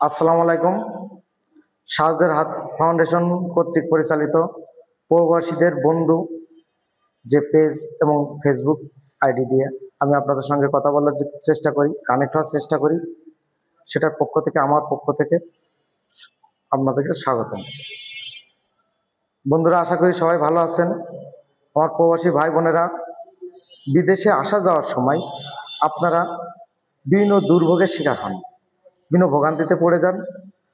আসসালামু আলাইকুম। সাহায্যের হাত ফাউন্ডেশন কর্তৃক পরিচালিত প্রবাসীদের বন্ধু যে পেজ এবং ফেসবুক আইডি দিয়ে আমি আপনাদের সঙ্গে কথা বলার চেষ্টা করি, কানেক্ট হওয়ার চেষ্টা করি, সেটার পক্ষ থেকে আমার পক্ষ থেকে আপনাদেরকে স্বাগতম। বন্ধুরা, আশা করি সবাই ভালো আছেন। আমার প্রবাসী ভাই বোনেরা, বিদেশে আসা যাওয়ার সময় আপনারা বিভিন্ন দুর্ভোগের শিকার হন, বিভিন্ন ভোগান্তিতে পড়ে যান।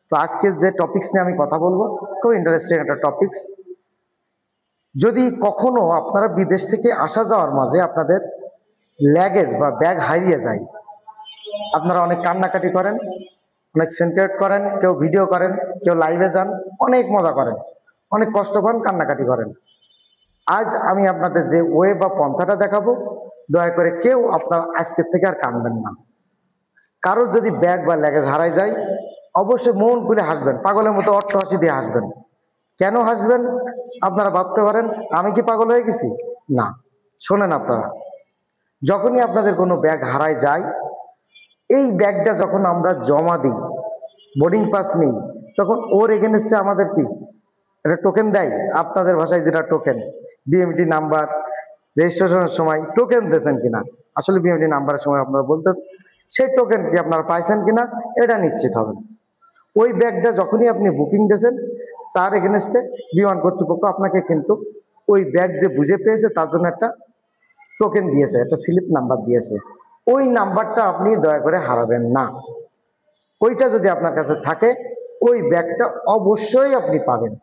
তো আজকে যে টপিকস নিয়ে আমি কথা বলবো, খুব ইন্টারেস্টিং একটা টপিকস। যদি কখনো আপনারা বিদেশ থেকে আসা যাওয়ার মাঝে আপনাদের ল্যাগেজ বা ব্যাগ হারিয়ে যায়, আপনারা অনেক কান্নাকাটি করেন, অনেক সেন্টারেট করেন, কেউ ভিডিও করেন, কেউ লাইভে যান, অনেক মজা করেন, অনেক কষ্ট পান, কান্নাকাটি করেন। আজ আমি আপনাদের যে ওয়ে বা পন্থাটা দেখাবো, দয়া করে কেউ আপনারা আজকের থেকে আর কাঁদবেন না। কারোর যদি ব্যাগ বা ল্যাগেজ হারাই যায়, অবশ্যই মন খুলে হাসবেন, পাগলের মতো অট্ট হাসি দিয়ে হাসবেন। কেন হাসবেন আপনারা ভাবতে পারেন, আমি কি পাগল হয়ে গেছি? না, শোনেন আপনারা, যখনই আপনাদের কোনো ব্যাগ হারায় যায়, এই ব্যাগটা যখন আমরা জমা দিই, বোর্ডিং পাস নিই, তখন ওর এগেনস্টে আমাদের কি একটা টোকেন দেয়। আপনাদের ভাষায় যেটা টোকেন, বিএমটি নাম্বার, রেজিস্ট্রেশনের সময় টোকেন দিয়েছেন কিনা, আসলে বিএমটি নাম্বারের সময় আপনারা বলতে, সেই টোকেন কি আপনারা পাইছেন কিনা এটা নিশ্চিত হবেন। ওই ব্যাগটা যখনই আপনি বুকিং দিয়েছেন, তার এগেনস্টে বিমান কর্তৃপক্ষ আপনাকে কিন্তু ওই ব্যাগ যে বুঝে পেয়েছে তার জন্য একটা টোকেন দিয়েছে, একটা স্লিপ নাম্বার দিয়েছে। ওই নাম্বারটা আপনি দয়া করে হারাবেন না। ওইটা যদি আপনার কাছে থাকে, ওই ব্যাগটা অবশ্যই আপনি পাবেন।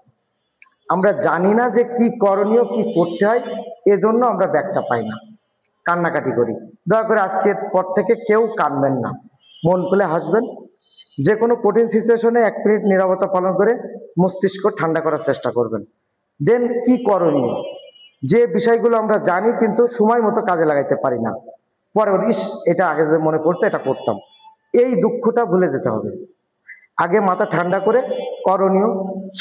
আমরা জানি না যে কি করণীয়, কি করতে হয়, এজন্য আমরা ব্যাগটা পাই না, কান্নাকাটি করি। দয়া করে আজকের পর থেকে কেউ কাঁদবেন না, মন খুলে হাসবেন। যে কোনো কঠিন সিচুয়েশনে 1 মিনিট নীরবতা পালন করে মস্তিষ্ক ঠান্ডা করার চেষ্টা করবেন। দেন কি করণীয়, যে বিষয়গুলো আমরা জানি কিন্তু সময় মতো কাজে লাগাইতে পারি না, পরে ইস এটা আগে যে মনে পড়তো এটা করতাম, এই দুঃখটা ভুলে যেতে হবে। আগে মাথা ঠান্ডা করে করণীয়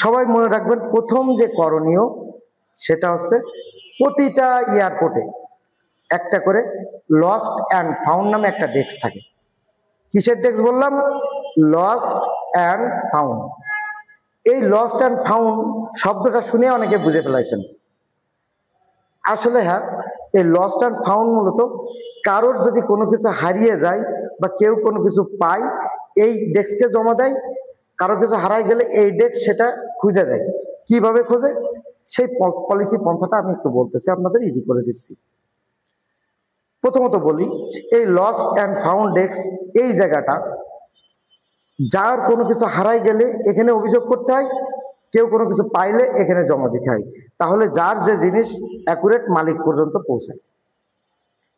সবাই মনে রাখবেন। প্রথম যে করণীয় সেটা হচ্ছে, প্রতিটা এয়ারপোর্টে একটা করে লস্ট অ্যান্ড ফাউন্ড নামে একটা ডেস্ক থাকে। কিসের ডেস্ক বললাম? Lost and found. এই লস্ট অ্যান্ড ফাউন্ড শব্দটা শুনে অনেকে বুঝে ফেলাইছেন। আসলে হ্যাঁ, এই লস্ট অ্যান্ড ফাউন্ড মূলত কারোর যদি কোনো কিছু হারিয়ে যায় বা কেউ কোনো কিছু পায়, এই ডেস্কে জমা দেয়। কারোর কিছু হারাই গেলে এই ডেস্ক সেটা খুঁজে দেয়। কিভাবে খোঁজে, সেই পলিসি পন্থাটা আমি একটু বলতেছি, আপনাদের ইজি করে দিচ্ছি। প্রথমত বলি, এই লস্ট অ্যান্ড ফাউন্ড ডেস্ক, এই জায়গাটা যার কোনো কিছু হারাই গেলে এখানে অভিযোগ করতে হয়, কেউ কোনো কিছু পাইলে এখানে জমা দিতে হয়, তাহলে যার যে জিনিস অ্যাকুরেট মালিক পর্যন্ত পৌঁছায়।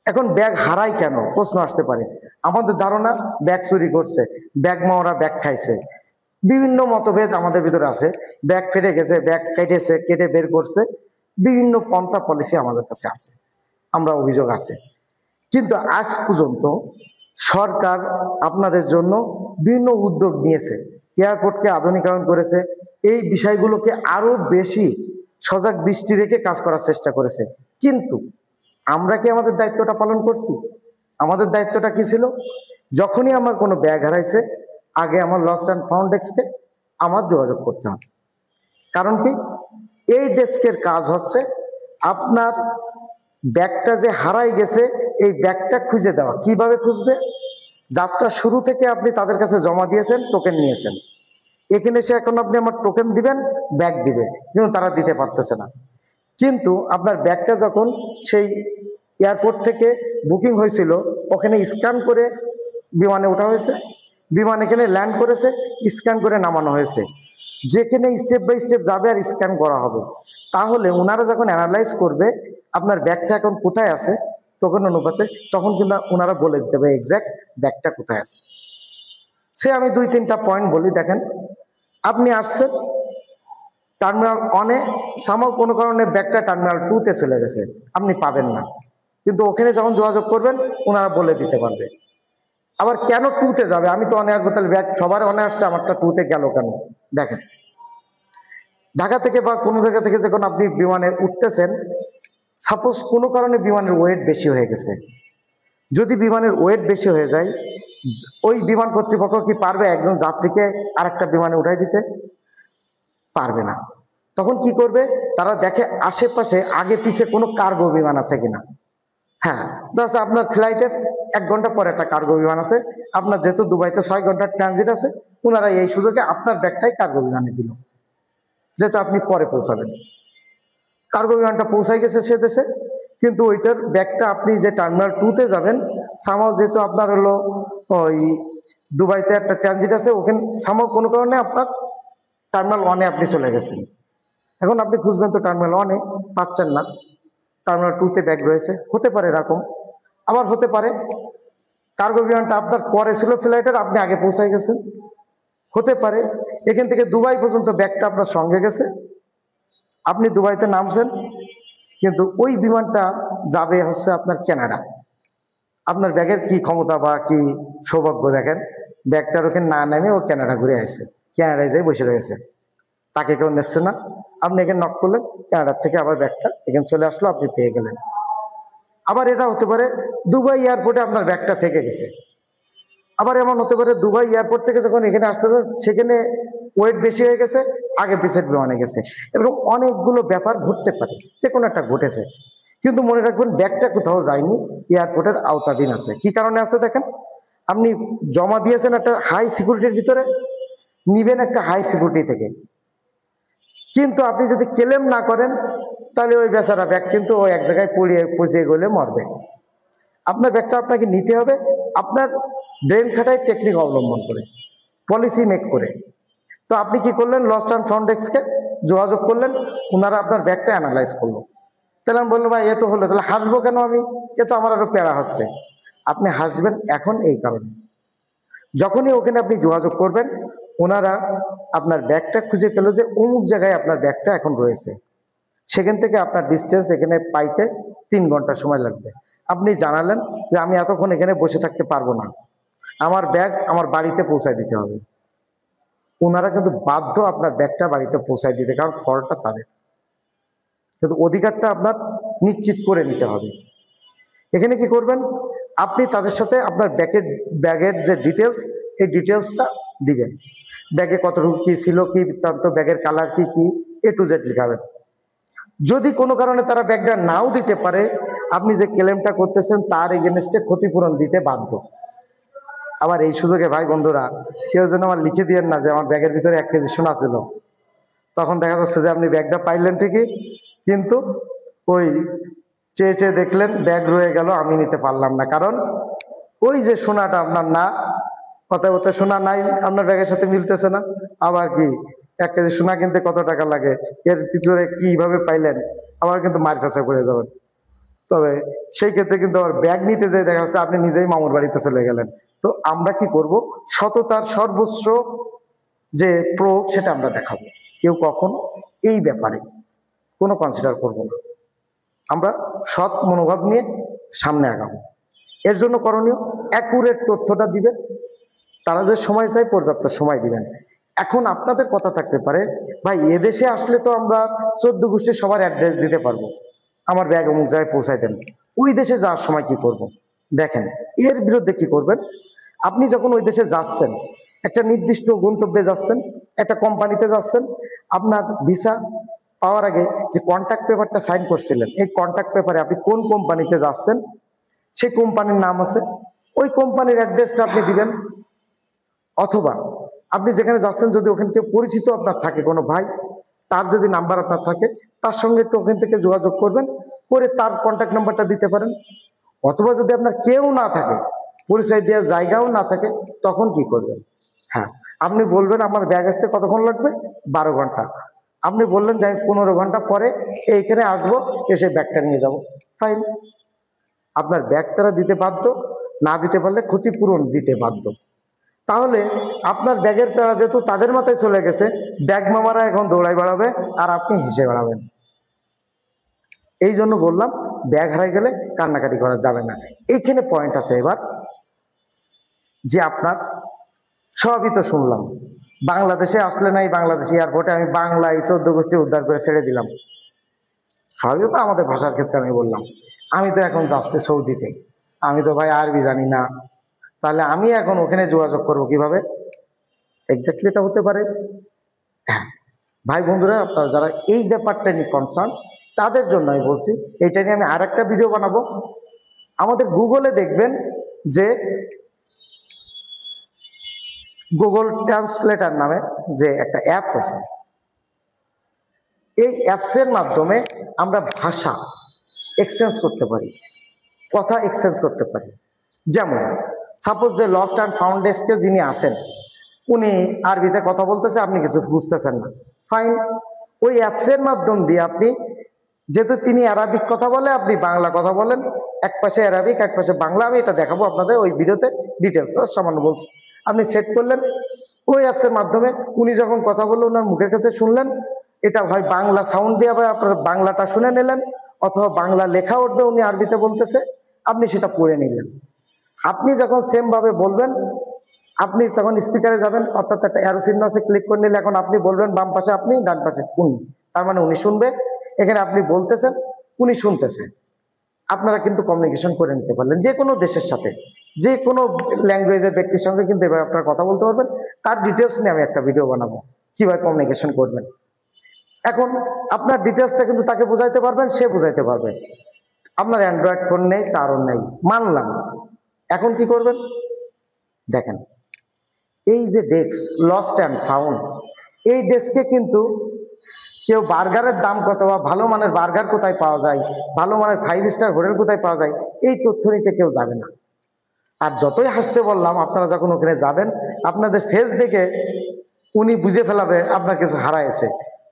এখন ব্যাগ হারায় কেন প্রশ্ন আসতে পারে। আমাদের ধারণা ব্যাগ চুরি করছে, ব্যাগ মাওরা ব্যাগ খাইছে, বিভিন্ন মতভেদ আমাদের ভিতরে আছে। ব্যাগ ফেটে গেছে, ব্যাগ কেটেছে, কেটে বের করছে, বিভিন্ন পন্থা পলিসি আমাদের কাছে আছে, আমরা অভিযোগ আছে। কিন্তু আজ পর্যন্ত সরকার আপনাদের জন্য বিভিন্ন উদ্যোগ নিয়েছে, এয়ারপোর্টকে আধুনিকায়ন করেছে, এই বিষয়গুলোকে আরো বেশি সজাগ দৃষ্টি রেখে কাজ করার চেষ্টা করেছে। কিন্তু আমরা কি আমাদের দায়িত্বটা পালন করছি? আমাদের দায়িত্বটা কি ছিল? যখনই আমার কোনো ব্যাগ হারাইছে, আগে আমার লস্ট অ্যান্ড ফাউন্ড ডেস্কে আমার যোগাযোগ করতে হবে। কারণ কি, এই ডেস্কের কাজ হচ্ছে আপনার ব্যাগটা যে হারাই গেছে এই ব্যাগটা খুঁজে দেওয়া। কিভাবে খুঁজবে? যাত্রা শুরু থেকে আপনি তাদের কাছে জমা দিয়েছেন, টোকেন নিয়েছেন, এখানে এসে এখন আপনি আমার টোকেন দিবেন, ব্যাগ দিবে, কিন্তু তারা দিতে পারতেছে না। কিন্তু আপনার ব্যাগটা যখন সেই এয়ারপোর্ট থেকে বুকিং হয়েছিল, ওখানে স্ক্যান করে বিমানে ওঠা হয়েছে, বিমান এখানে ল্যান্ড করেছে, স্ক্যান করে নামানো হয়েছে, যেখানে স্টেপ বাই স্টেপ যাবে আর স্ক্যান করা হবে। তাহলে ওনারা যখন অ্যানালাইজ করবে আপনার ব্যাগটা এখন কোথায় আছে টোকেন অনুপাতে, তখন কিন্তু ওনারা বলে দিতে হবে এক্স্যাক্ট ব্যাগটা কোথায় আছে। সে আমি 2-3টা পয়েন্ট বলি। দেখেন, আপনি আসছেন টার্মিনাল 1-এ, সামাও কোনো কারণে ব্যাগটা টার্মিনাল 2-তে চলে গেছে, আপনি পাবেন না, কিন্তু ওখানে যখন যোগাযোগ করবেন ওনারা বলে দিতে পারবে। আবার কেন 2-তে যাবে? আমি তো অনে আসবো, তাহলে ব্যাগ সবার অনে আসছে, আমারটা 2-তে গেল কেন? দেখেন, ঢাকা থেকে বা কোনো জায়গা থেকে যখন আপনি বিমানে উঠতেছেন, সাপোজ কোনো কারণে বিমানের ওয়েট বেশি হয়ে গেছে, যদি বিমানের ওয়েট বেশি হয়ে যায় ওই বিমান কর্তৃপক্ষ কি পারবে একজন যাত্রীকে আরেকটা বিমানে উঠাই দিতে? পারবে না। তখন কি করবে, তারা দেখে আশেপাশে আগে পিছে কোনো কার্গো বিমান আছে কিনা। হ্যাঁ, বাস আপনার ফ্লাইটের 1 ঘন্টা পরে একটা কার্গো বিমান আছে, আপনার যেহেতু দুবাইতে 6 ঘন্টার ট্রানজিট আছে, ওনারা এই সুযোগে আপনার ব্যাগটাই কার্গো বিমানে দিল, যেহেতু আপনি পরে পৌঁছাবেন। কার্গো বিমানটা পৌঁছাই গেছে সে দেশে, কিন্তু ওইটার ব্যাগটা আপনি যে টার্মিনাল 2-তে যাবেন, সামাও যেহেতু আপনার হলো ওই দুবাইতে একটা ট্রানজিট আছে, ওখানে সামাও কোনো কারণে আপনার টার্মিনাল 1-এ আপনি চলে গেছেন। এখন আপনি খুঁজবেন তো টার্মিনাল 1-এ পাচ্ছেন না, টার্মিনাল 2-তে ব্যাগ রয়েছে, হতে পারে এরকম। আবার হতে পারে কার্গো বিমানটা আপনার পরে ছিল ফ্লাইটের, আপনি আগে পৌঁছাই গেছেন। হতে পারে এখান থেকে দুবাই পর্যন্ত ব্যাগটা আপনার সঙ্গে গেছে, আপনি দুবাইতে নামছেন, কিন্তু ওই বিমানটা যাবে হচ্ছে আপনার কানাডা। আপনার ব্যাগের কি ক্ষমতা বা কি সৌভাগ্য দেখেন, ব্যাগটার ওখানে না নেমে ও কানাডা ঘুরে আসে, কানাডায় যাই বসে রয়েছে, তাকে কেউ নিচ্ছে না। আপনি এখানে নক করলেন, কানাডার থেকে আবার ব্যাগটা এখানে চলে আসলো, আপনি পেয়ে গেলেন। আবার এটা হতে পারে দুবাই এয়ারপোর্টে আপনার ব্যাগটা থেকে গেছে। আবার এমন হতে পারে দুবাই এয়ারপোর্ট থেকে যখন এখানে আসতেছে সেখানে ওয়েট বেশি হয়ে গেছে, আগে পিছের বিমানে গেছে। এরকম অনেকগুলো ব্যাপার ঘটতে পারে, যে কোনো একটা ঘটেছে। কিন্তু মনে রাখবেন ব্যাগটা কোথাও যায়নি, এয়ারপোর্টের আওতাধীন আছে। কি কারণে আছে দেখেন, আপনি জমা দিয়েছেন একটা হাই সিকিউরিটির ভিতরে, নিবেন একটা হাই সিকিউরিটি থেকে, কিন্তু আপনি যদি ক্লেম না করেন তাহলে ওই বেচারা ব্যাগ কিন্তু ওই এক জায়গায় পচিয়ে গেলে মরবে। আপনার ব্যাগটা আপনাকে নিতে হবে আপনার ব্রেন খাটায় টেকনিক অবলম্বন করে, পলিসি মেক করে। তো আপনি কি করলেন, লস্ট অ্যান্ড ফাউন্ড ডেস্কে যোগাযোগ করলেন, ওনারা আপনার ব্যাগটা অ্যানালাইজ করলো। তাহলে আমি বললো ভাই এ তো হলো, তাহলে হাসবো কেন আমি, এ তো আমার আরো প্যারা হচ্ছে। আপনি হাসবেন এখন এই কারণে, যখনই ওখানে আপনি যোগাযোগ করবেন, ওনারা আপনার ব্যাগটা খুঁজে পেল যে অমুক জায়গায় আপনার ব্যাগটা এখন রয়েছে, সেখান থেকে আপনার ডিস্টেন্স এখানে পাইতে 3 ঘন্টা সময় লাগবে। আপনি জানালেন যে আমি এতক্ষণ এখানে বসে থাকতে পারবো না, আমার ব্যাগ আমার বাড়িতে পৌঁছায় দিতে হবে। ওনারা কিন্তু বাধ্য আপনার ব্যাগটা বাড়িতে পৌঁছায় দিতে, কারণ ফলটা তাদের, কিন্তু অধিকারটা আপনার নিশ্চিত করে নিতে হবে। এখানে কি করবেন, আপনি তাদের সাথে আপনার ব্যাগের যে ডিটেলস, এই ডিটেলসটা দিবেন। ব্যাগে কতটুকু কি ছিল, কি বৃত্তান্ত, ব্যাগের কালার কি কি, A to Z লিখাবেন। যদি কোনো কারণে তারা ব্যাগটা নাও দিতে পারে, আপনি যে ক্লেমটা করতেছেন তার এগেনস্টে ক্ষতিপূরণ দিতে বাধ্য। আবার এই সুযোগে ভাই বন্ধুরা, কেউ যেন আমার লিখে দিয়েন না যে আমার ব্যাগের ভিতরে 1 কেজি সোনা ছিল। তখন দেখা যাচ্ছে যে আপনি ব্যাগটা পাইলেন ঠিকই, কিন্তু ওই চেয়ে চেয়ে দেখলেন ব্যাগ রয়ে গেল, আমি নিতে পারলাম না, কারণ ওই যে সোনাটা আপনার না, কথায় কথায় সোনা নাই, আপনার ব্যাগের সাথে মিলতেছে না। আবার কি 1 কেজি সোনা কিনতে কত টাকা লাগে, এর ভিতরে কিভাবে পাইলেন, আবার কিন্তু মার কাছে পড়ে যাবেন। তবে সেই ক্ষেত্রে কিন্তু আবার ব্যাগ নিতে যেয়ে দেখা যাচ্ছে আপনি নিজেই মামুর বাড়িতে চলে গেলেন। তো আমরা কি করব, সততার সর্বোচ্চ যে প্রয়োগ সেটা আমরা দেখাবো। কেউ কখন এই ব্যাপারে কোনো কনসিডার করব না, আমরা সৎ মনোভাব নিয়ে সামনে আগাবো। এর জন্য করণীয়, অ্যাকুরেট তথ্যটা দিবেন, তারা যে সময় চাই পর্যাপ্ত সময় দিবেন। এখন আপনাদের কথা থাকতে পারে, ভাই এদেশে আসলে তো আমরা 14 গোষ্ঠীর সবার অ্যাড্রেস দিতে পারবো, আমার ব্যাগ অমুক জায়গায় পৌঁছাই দেন। ওই দেশে যাওয়ার সময় কি করব, দেখেন এর বিরুদ্ধে কি করবেন। আপনি যখন ওই দেশে যাচ্ছেন, একটা নির্দিষ্ট গন্তব্যে যাচ্ছেন, একটা কোম্পানিতে যাচ্ছেন, আপনার ভিসা পাওয়ার আগে যে কন্ট্যাক্ট পেপারটা সাইন করছিলেন, এই কন্ট্যাক্ট পেপারে আপনি কোন কোম্পানিতে যাচ্ছেন সেই কোম্পানির নাম আছে, ওই কোম্পানির অ্যাড্রেসটা আপনি দিবেন। অথবা আপনি যেখানে যাচ্ছেন যদি ওখানে কেউ পরিচিত আপনার থাকে, কোনো ভাই, তার যদি নাম্বার আপনার থাকে, তার সঙ্গে একটু ওখান থেকে যোগাযোগ করবেন, করে তার কন্ট্যাক্ট নাম্বারটা দিতে পারেন। অথবা যদি আপনার কেউ না থাকে, পরিচয় দেওয়ার জায়গাও না থাকে, তখন কি করবেন, হ্যাঁ আপনি বলবেন আমার ব্যাগ আসতে কতক্ষণ লাগবে, 12 ঘন্টা। আপনি বললেন যে আমি 15 ঘন্টা পরে এইখানে আসবো, এসে ব্যাগটা নিয়ে যাব, ফাইন। আপনার ব্যাগ তারা দিতে বাধ্য, না দিতে পারলে ক্ষতিপূরণ দিতে বাধ্য। তাহলে আপনার ব্যাগের পেড়া যেহেতু তাদের মাথায় চলে গেছে, ব্যাগ মামারা এখন দৌড়াই বেড়াবে আর আপনি হেসে বেড়াবেন। এই জন্য বললাম ব্যাগ হারাই গেলে কান্নাকাটি করা যাবে না। এইখানে পয়েন্ট আছে এবার, যে আপনার সবই তো শুনলাম, বাংলাদেশে আসলে নাই, বাংলাদেশি এয়ারপোর্টে আমি বাংলায় 14 গোষ্ঠী উদ্ধার করে ছেড়ে দিলাম, সবই তো আমাদের ভাষার ক্ষেত্রে আমি বললাম। আমি তো এখন যাচ্ছি সৌদিতে, আমি তো ভাই আরবি জানি না, তাহলে আমি এখন ওখানে যোগাযোগ করব কিভাবে? এক্স্যাক্টলি এটা হতে পারে, হ্যাঁ ভাই বন্ধুরা, আপনারা যারা এই ব্যাপারটা নিয়ে কনসার্ন তাদের জন্য আমি বলছি, এইটা নিয়ে আমি আর একটা ভিডিও বানাবো। আমাদের গুগলে দেখবেন যে গুগল ট্রান্সলেটার নামে যে একটা অ্যাপস আছে, এই অ্যাপসের মাধ্যমে আমরা ভাষা এক্সচেঞ্জ করতে পারি, কথা এক্সচেঞ্জ করতে পারি। যেমন সাপোজ যে লস্ট অ্যান্ড ফাউন্ড ডেস্কে যিনি আসেন, উনি আরবিতে কথা বলতেছে, আপনি কিছু বুঝতেছেন না, ফাইন, ওই অ্যাপসের মাধ্যম দিয়ে আপনি, যেহেতু তিনি অ্যারাবিক কথা বলে, আপনি বাংলা কথা বলেন, এক পাশে অ্যারাবিক এক পাশে বাংলা, আমি এটা দেখাবো আপনাদের ওই ভিডিওতে, ডিটেলস সামান্য বলছি। আপনি সেট করলেন ওই অ্যাপসের মাধ্যমে, উনি যখন কথা বললো ওনার মুখের কাছে শুনলেন, এটা হয় বাংলা সাউন্ড দিয়ে আবার আপনার বাংলাটা শুনে নিলেন, অথবা বাংলা লেখা উঠবে উনি আরবিতে বলতেছে, আপনি সেটা পড়ে নিলেন। আপনি যখন সেম ভাবে বলবেন, আপনি তখন স্পিকারে যাবেন, অর্থাৎ একটা অ্যারো চিহ্ন আছে, ক্লিক করে নিলে এখন আপনি বলবেন বাম পাশে আপনি, ডান পাশে উনি, তার মানে উনি শুনবে। এখানে আপনি বলতেছেন, উনি শুনতেছে, আপনারা কিন্তু কমিউনিকেশন করে নিতে পারলেন যে কোনো দেশের সাথে, যে কোনো ল্যাঙ্গুয়েজের ব্যক্তির সঙ্গে কিন্তু এবার আপনারা কথা বলতে পারবেন। তার ডিটেলস নিয়ে আমি একটা ভিডিও বানাবো কিভাবে কমিউনিকেশন করবেন। এখন আপনার ডিটেলসটা কিন্তু তাকে বোঝাইতে পারবেন, সে বোঝাইতে পারবে। আপনার অ্যান্ড্রয়েড ফোন নেই, তারও নেই, মানলাম। এখন কি করবেন দেখেন, এই যে ডেস্ক লস্ট অ্যান্ড ফাউন্ড, এই ডেস্কে কিন্তু কেউ বার্গারের দাম কত বা ভালো মানের বার্গার কোথায় পাওয়া যায়, ভালো মানের 5 স্টার হোটেল কোথায় পাওয়া যায়, এই তথ্য নিতে কেউ যাবে না। আর যতই হাসতে বললাম, আপনারা যখন ওখানে যাবেন, আপনাদের ফেস দেখে উনি বুঝে ফেলাবে আপনার কিছু হারাইছে।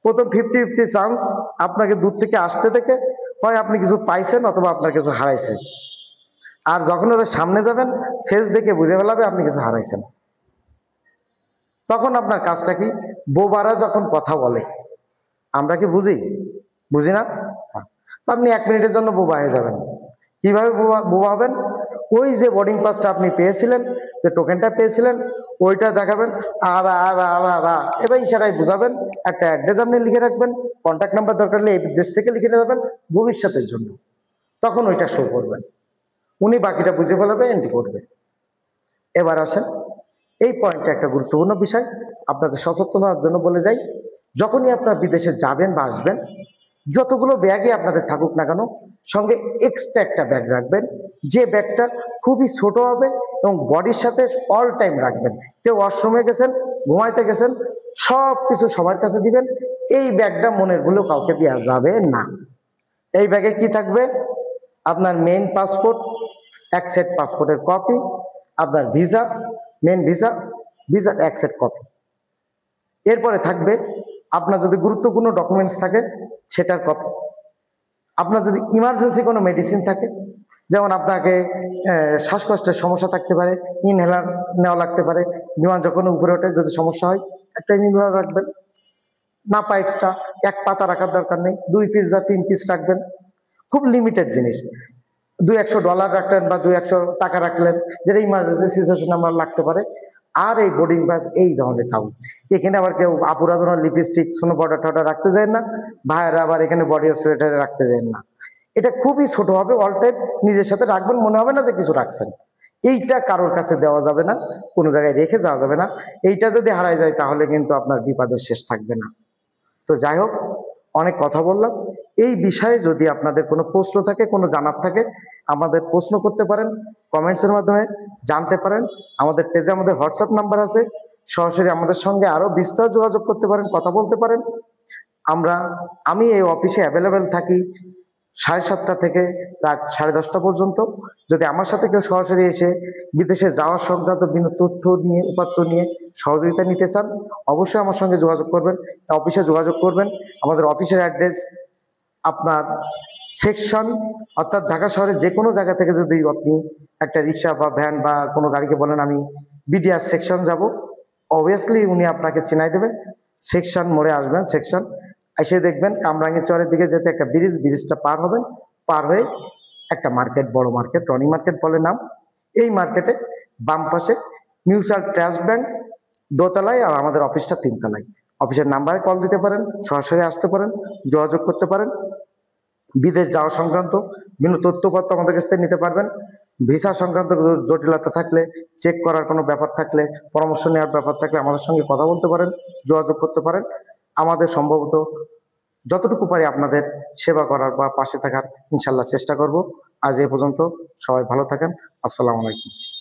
প্রথম 50-50 চান্স আপনাকে দূর থেকে আসতে থেকে হয় আপনি কিছু পাইছেন অথবা আপনার কিছু হারাইছে। আর যখন ওদের সামনে যাবেন, ফেস দেখে বুঝে ফেলাবে আপনি কিছু হারাইছেন। তখন আপনার কাজটা কি? বোবারা যখন কথা বলে, আমরা কি বুঝি? বুঝি না? তো আপনি 1 মিনিটের জন্য বোবা হয়ে যাবেন। কিভাবে বোবা হবেন? ওই যে বোর্ডিং পাসটা আপনি পেয়েছিলেন, যে টোকেনটা পেয়েছিলেন, ওইটা দেখাবেন, আবা আবা আবা আবা, এবার ইশারায় বুঝাবেন, একটা অ্যাড্রেস আপনি লিখে রাখবেন, কন্ট্যাক্ট নাম্বার দরকার হলে এই দেশ থেকে লিখে রাখবেন ভবিষ্যতের জন্য, তখন ওইটা শো করবেন, উনি বাকিটা বুঝে ফেলাবে, এন্ট্রি করবে। এবার আসেন, এই পয়েন্টটা একটা গুরুত্বপূর্ণ বিষয়, আপনাদের সচেতনতার জন্য বলে যাই। যখনই আপনারা বিদেশে যাবেন বা আসবেন, যতগুলো ব্যাগে আপনাদের থাকুক না কেন, সঙ্গে এক্সট্রা একটা ব্যাগ রাখবেন, যে ব্যাগটা খুবই ছোট হবে এবং বডির সাথে অল টাইম রাখবেন। কেউ ওয়াশরুমে গেছেন, ঘুমাইতে গেছেন, সব কিছু সবার কাছে দিবেন। এই ব্যাগটা মনের ভুলেও কাউকে দেওয়া যাবে না। এই ব্যাগে কি থাকবে? আপনার মেইন পাসপোর্ট, এক সেট পাসপোর্টের কপি, আপনার ভিসা, মেন ভিসা, ভিসার এক সেট কপি। এরপরে থাকবে আপনার যদি গুরুত্বপূর্ণ ডকুমেন্টস থাকে সেটার কপি, আপনার যদি ইমার্জেন্সি কোনো মেডিসিন থাকে, যেমন আপনাকে শ্বাসকষ্টের সমস্যা থাকতে পারে, ইনহেলার নেওয়া লাগতে পারে, বিমান যখন উপরে ওঠে যদি সমস্যা হয়, একটা ইনহেলার রাখবেন। না পা এক্সট্রা 1 পাতা রাখার দরকার নেই, 2 পিস বা 3 পিস রাখবেন, খুব লিমিটেড জিনিস। $200 রাখলেন বা 200 টাকা রাখলেন, যেটা ইমার্জেন্সি সিচুয়েশন আমার লাগতে পারে। আর এই বোর্ডিং পাস, এই ধরনের কাগজ। এখানে আবার কেউ আপুরা ধরনের লিপস্টিক, সোনো পাউডার টাউডার রাখতে যায় না, ভাইয়েরা আবার এখানে বডি স্প্রে রাখতে যায় না। এটা খুবই ছোট হবে, অল টাইম নিজের সাথে রাখবেন, মনে হবে না যে কিছু রাখছেন। এইটা কারোর কাছে দেওয়া যাবে না, কোনো জায়গায় রেখে যাওয়া যাবে না। এইটা যদি হারাই যায় তাহলে কিন্তু আপনার বিপদের শেষ থাকবে না। তো যাই হোক, অনেক কথা বললাম। এই বিষয়ে যদি আপনাদের কোনো প্রশ্ন থাকে, কোনো জানার থাকে, আমাদের প্রশ্ন করতে পারেন, কমেন্টসের মাধ্যমে জানতে পারেন। আমাদের পেজে আমাদের হোয়াটসঅ্যাপ নাম্বার আছে, সরাসরি আমাদের সঙ্গে আরও বিস্তর যোগাযোগ করতে পারেন, কথা বলতে পারেন। আমি এই অফিসে অ্যাভেলেবেল থাকি 7:30 থেকে রাত 10:30 পর্যন্ত। যদি আমার সাথে কেউ সরাসরি এসে বিদেশে যাওয়ার সংক্রান্ত বিভিন্ন তথ্য নিয়ে, উপাত্ত নিয়ে সহযোগিতা নিতে চান, অবশ্যই আমার সঙ্গে যোগাযোগ করবেন, অফিসে যোগাযোগ করবেন। আমাদের অফিসের অ্যাড্রেস আপনার সেকশন, অর্থাৎ ঢাকা শহরের যে কোনো জায়গা থেকে যদি আপনি একটা রিক্সা বা ভ্যান বা কোনো গাড়িকে বলেন আমি বিডিআর সেকশন যাব, অবভিয়াসলি উনি আপনাকে চিনাই দেবে। সেকশন মোড়ে আসবেন, সেকশন এসে দেখবেন কামরাঙ্গীর চরের দিকে যেতে একটা ব্রিজ, ব্রিজটা পার হবেন, পার হয়ে একটা মার্কেট, বড় মার্কেট, রনি মার্কেট বলে নাম। এই মার্কেটে বাম পাশে মিউচুয়াল ট্রাস্ট ব্যাংক দোতলায়, আর আমাদের অফিসটা 3 তলায়। অফিসের নাম্বারে কল দিতে পারেন, সরাসরি আসতে পারেন, যোগাযোগ করতে পারেন। বিদেশ যাওয়া সংক্রান্ত বিভিন্ন তথ্যপত্র আমাদের কাছ থেকে নিতে পারবেন। ভিসা সংক্রান্ত জটিলতা থাকলে, চেক করার কোনো ব্যাপার থাকলে, পরামর্শ নেওয়ার ব্যাপার থাকলে আমাদের সঙ্গে কথা বলতে পারেন, যোগাযোগ করতে পারেন। আমাদের সম্ভবত যতটুকু পারি আপনাদের সেবা করার বা পাশে থাকার ইনশাল্লাহ চেষ্টা করব। আজ এ পর্যন্ত, সবাই ভালো থাকেন। আসসালামু আলাইকুম।